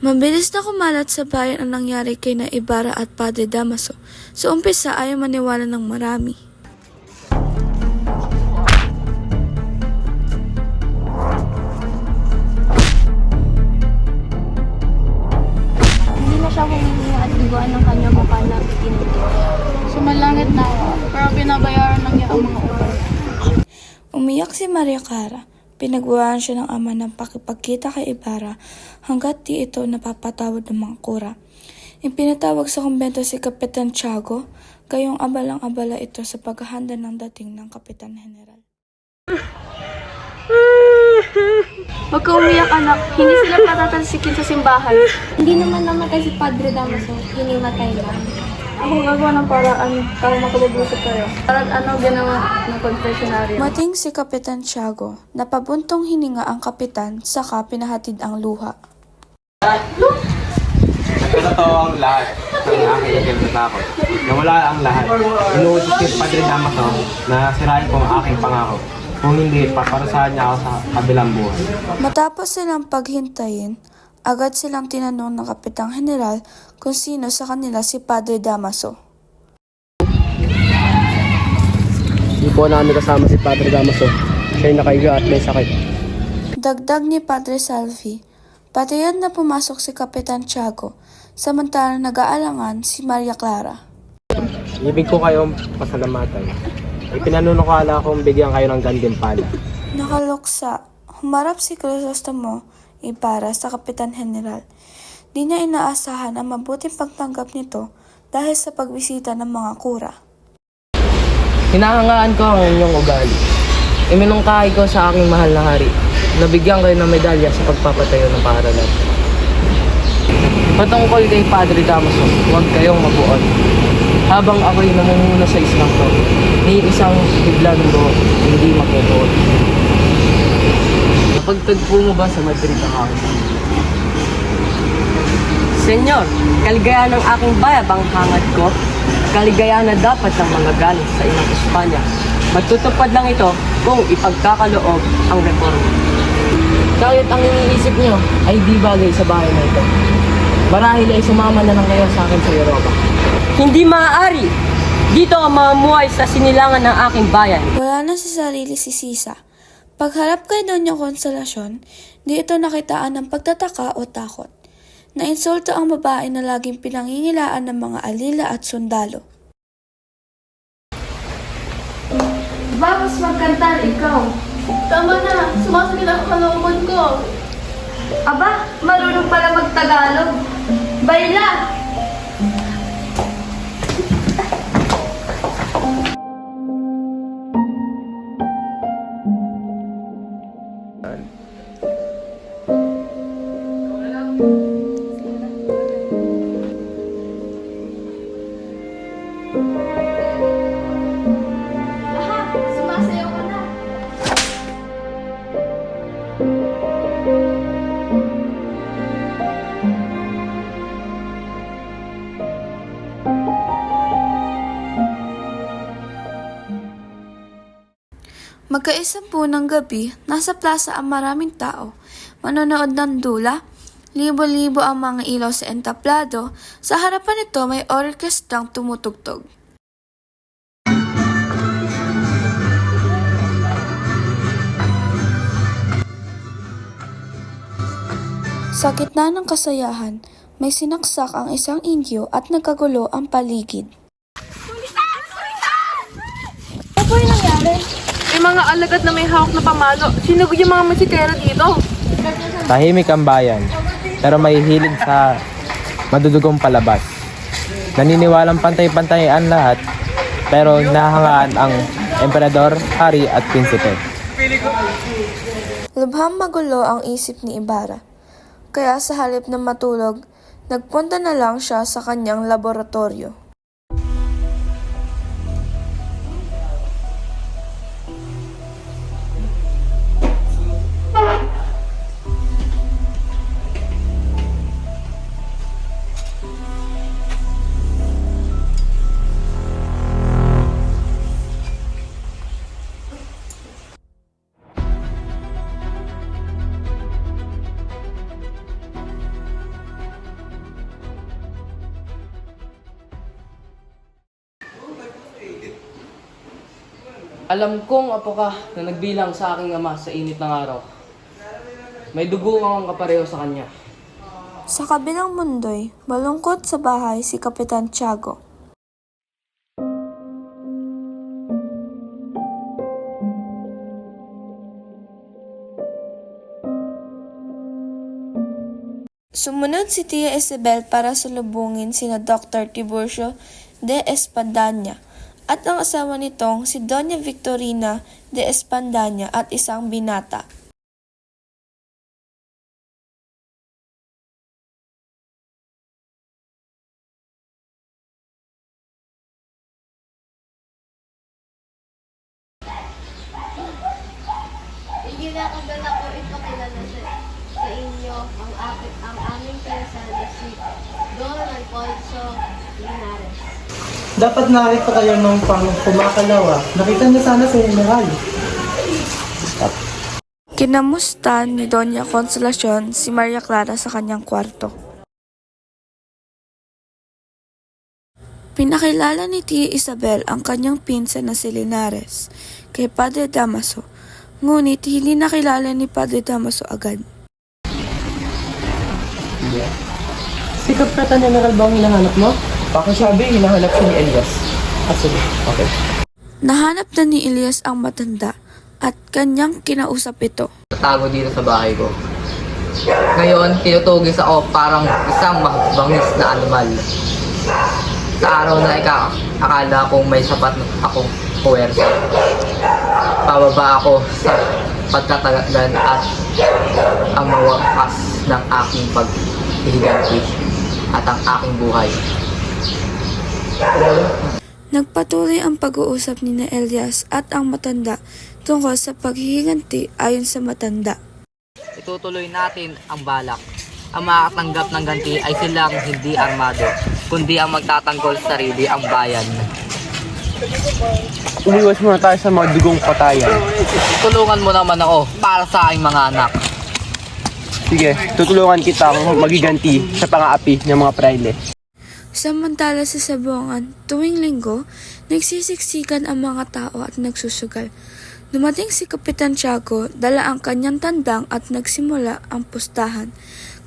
Mabilis na kumalat sa bayan ang nangyari kay na Ibarra at Padre Damaso. Sa umpisa ayaw maniwala ng marami. Hindi na siya humingi at liguan ng kanyang mukha na itinuturo. Sumalangit na ako, pero pinabayaran lang niya ang mga utang. Umiyak si Maria Clara. Pinagbuhaan siya ng ama ng pakipagkita kay Ibarra hanggat di ito napapatawad ng mga kura. Ipinatawag sa kumbento si Kapitan Tiago, gayong abalang-abala ito sa paghahanda ng dating ng Kapitan General. Huwag ka umiyak, anak. Hindi sila patatalsikin sa simbahan. Hindi naman namatay si Padre Damaso, hinimatay lang. Ako gagawa ng paraan para makababusot tayo. Parang ano ginawa ng confessionary. Mating si Kapitan Tiago, napabuntong hininga ang kapitan, saka pinahatid ang luha. Totoo ang lahat ng aking kinatatakot. Nawala ang lahat. Inuutos si Padre Damaso na sirain ko ang aking pangako. Kung hindi, paparusahan niya ako sa kabilang buhay. Matapos silang paghintayin, agad silang tinanong ng Kapitang General kung sino sa kanila si Padre Damaso. Hindi po namin kasama si Padre Damaso. Siya'y nakahiga at may sakit. Dagdag ni Padre Salvi, patayad na pumasok si Kapitan Tiago, samantalang nag-aalangan si Maria Clara. Ibig ko kayong pasalamatan. Ipinanunukala kong bigyan kayo ng gantimpala. Nakaluksa, humarap si Crisostomo Ibarra sa Kapitan General. Di niya inaasahan ang mabuting pagtanggap nito dahil sa pagbisita ng mga kura. Hinahangaan ko ang inyong ugali. Iminungkahi ko sa aking mahal na hari. Nabigyan kayo ng medalya sa pagpapatayo ng paaralan. Patungkol kay Padre Damaso, huwag kayong mabuon. Habang ako'y namumuno sa islang to, ni isang biglang buo, hindi makukuot. Napagtagpo mo ba sa Madrid ang aking pamilya? Senyor, kaligayahan ng aking bayab ang hangad ko. Kaligayahan na dapat ng mga galing sa inang Espanya. Matutupad lang ito kung ipagkakaloob ang reforma. Kahit ang iniisip nyo ay di bagay sa bahay na ito. Marahil ay sumama na lang kayo sa akin sa Europa. Hindi maaari! Dito ang mamuhay sa sinilangan ng aking bayan. Wala na sa sarili si Sisa. Pagharap kay Doña Consolacion, di ito nakitaan ng pagtataka o takot. Nainsulto ang babae na laging pinangingilaan ng mga alila at sundalo. Vamos magkantar ikaw. Tama na, sumasakit ang kalooban ko. Aba, marunong pala magtagalog. Baila! Lahat, sumasayaw ka na. Magkaisang po ng gabi, nasa plaza ang maraming tao. Manonood ng dula, libo-libo ang mga ilaw sa entablado. Sa harapan nito may orkestrang tumutugtog. Sa gitna ng kasayahan, may sinaksak ang isang Indio at nagkagulo ang paligid. Ano po yung nangyari? May mga alagad na may hawak na pamalo. Sino yung mga musikero dito? Tahimik ang bayan, pero may hilig sa madudugong palabas. Naniniwalang pantay-pantay ang lahat, pero nahangaan ang emperador, hari at prinsipe. Lubhang magulo ang isip ni Ibarra. Kaya sa halip na matulog, nagpunta na lang siya sa kanyang laboratorio. Alam kong apo ka na nagbilang sa aking ama sa init ng araw. May dugo kang kapareho sa kanya. Sa kabilang mundo'y malungkot sa bahay si Kapitan Tiago. Sumunod si Tia Isabel para salubungin sina Dr. Tiburcio de Espadaña at ang asawa nitong si Doña Victorina de Espadaña at isang binata. Iginakagalak ko ipakilala sa inyo ang aming pinsan na si Don Alfonso Linares. Dapat nakita kayo nung kumakalawa. Nakita niyo sana si General. Kinamusta ni Doña Consolacion si Maria Clara sa kanyang kwarto. Pinakilala ni Tia Isabel ang kanyang pinsan na si Linares kay Padre Damaso, ngunit hindi nakilala ni Padre Damaso agad. Si Kapitan General ba ang hinahanap mo? Pakisabi, hinahanap siya ni Elias. Sige. Okay. Nahanap na ni Elias ang matanda at kanyang kinausap ito. Tago dito sa bahay ko. Ngayon, tinutugis ako parang isang bangis na animal. Sa araw na akala kong may sapat na akong puwersa. Pababa ako sa pagtatagalan at ang mawakas ng aking paghihiganti at ang aking buhay. Nagpatuloy ang pag-uusap ni na Elias at ang matanda tungkol sa paghihiganti ayon sa matanda. Itutuloy natin ang balak. Ang makakatanggap ng ganti ay silang hindi armado, kundi ang magtatanggol sa sarili ang bayan. Umiwas muna tayo sa mga dugong patayan. Tulungan mo naman ako para sa aking mga anak. Sige, tutulungan kita magiganti sa pang-aapi ng mga praile. Samantala sa sabungan, tuwing linggo, nagsisiksikan ang mga tao at nagsusugal. Dumating si Kapitan Tiago, dala ang kanyang tandang at nagsimula ang pustahan.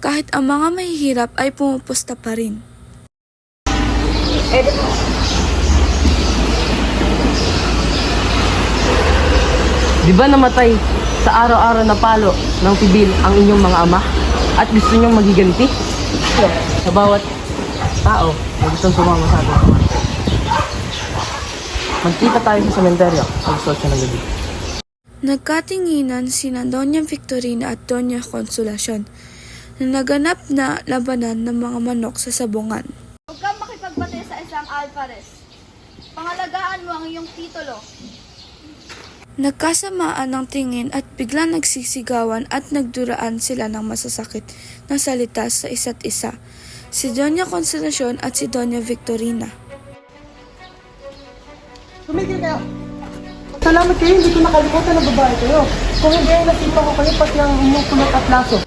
Kahit ang mga mahihirap ay pumupusta pa rin. Di ba namatay sa araw-araw na palo ng pibil ang inyong mga ama? At gusto niyong magiganti? Sa bawat tao na gustong sumama sa ating ama. Magkita tayo sa sementeryo sa gusto siya ng gabi. Nagkatinginan sina Doña Victorina at Doña Consolacion na naganap na labanan ng mga manok sa sabungan. Huwag kang makipagbate sa isang Alvarez. Pangalagaan mo ang iyong titulo. Nagkasamaan ng tingin at biglang nagsisigawan at nagduraan sila ng masasakit na salita sa isa't isa, si Doña Consolacion at si Doña Victorina. Tumigil kayo. Salamat kayo, hindi ko nakalimutan na babae kayo. Kung hindi ay nasipa ko kayo pati ang inyong kulot at laso.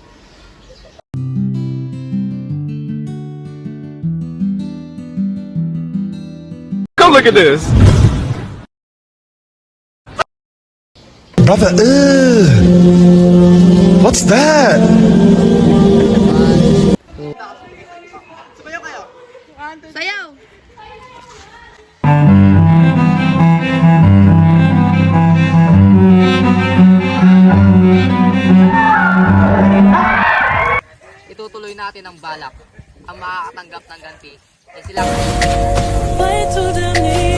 Come look at this. Brother, what's that? Sayaw! Itutuloy natin ang balak. Ang makakatanggap ng ganti ay silang Why to the need?